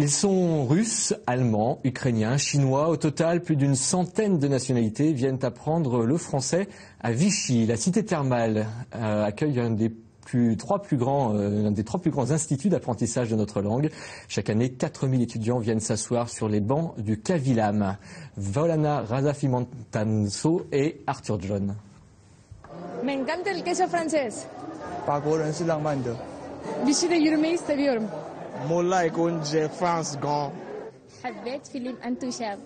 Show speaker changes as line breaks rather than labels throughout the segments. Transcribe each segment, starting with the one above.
Ils sont russes, allemands, ukrainiens, chinois. Au total, plus d'une centaine de nationalités viennent apprendre le français à Vichy. La cité thermale accueille un des trois plus grands instituts d'apprentissage de notre langue. Chaque année, 4000 étudiants viennent s'asseoir sur les bancs du Cavillam. Volana Razafimantanso et Arthur John.
Me encanta el queso francés.
法国人是浪漫的。
Vichy'de yürümeyi seviyorum.
Molla ekonje France grand.
حبيت فيلم انتوشاب.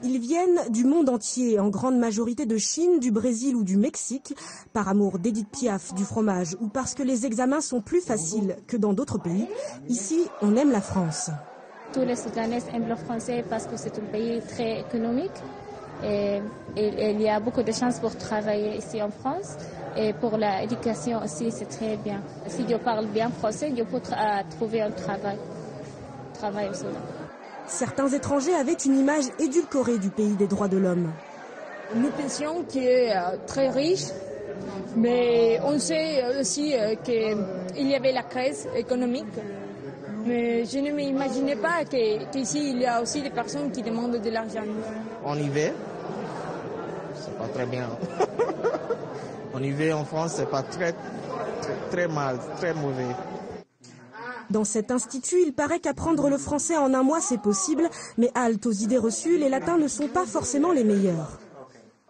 Ils viennent du monde entier, en grande majorité de Chine, du Brésil ou du Mexique, par amour d'Edith Piaf, du fromage ou parce que les examens sont plus faciles que dans d'autres pays. Ici, on aime la France.
Tous les Soudanais aiment le français parce que c'est un pays très économique et il y a beaucoup de chances pour travailler ici en France. Et pour l'éducation aussi, c'est très bien. Si je parle bien français, je peux trouver un travail au Soudan.
Certains étrangers avaient une image édulcorée du pays des droits de l'homme.
Nous pensions qu'il est très riche, mais on sait aussi qu'il y avait la crise économique. Mais je ne m'imaginais pas qu'ici, il y a aussi des personnes qui demandent de l'argent.
En hiver, c'est pas très bien. En hiver en France, c'est pas très mal, très mauvais.
Dans cet institut, il paraît qu'apprendre le français en un mois, c'est possible, mais halte aux idées reçues, les latins ne sont pas forcément les meilleurs.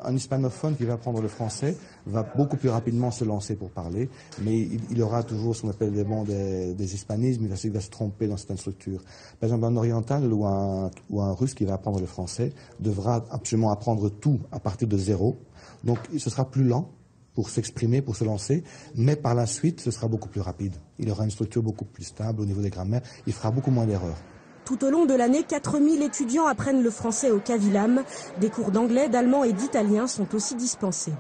Un hispanophone qui va apprendre le français va beaucoup plus rapidement se lancer pour parler, mais il aura toujours ce qu'on appelle des hispanismes, il va se tromper dans certaines structures. Par exemple, un oriental ou un russe qui va apprendre le français devra absolument apprendre tout à partir de zéro, donc ce sera plus lent pour s'exprimer, pour se lancer, mais par la suite, ce sera beaucoup plus rapide. Il aura une structure beaucoup plus stable au niveau des grammaires, il fera beaucoup moins d'erreurs.
Tout au long de l'année, 4000 étudiants apprennent le français au Cavillam. Des cours d'anglais, d'allemand et d'italien sont aussi dispensés.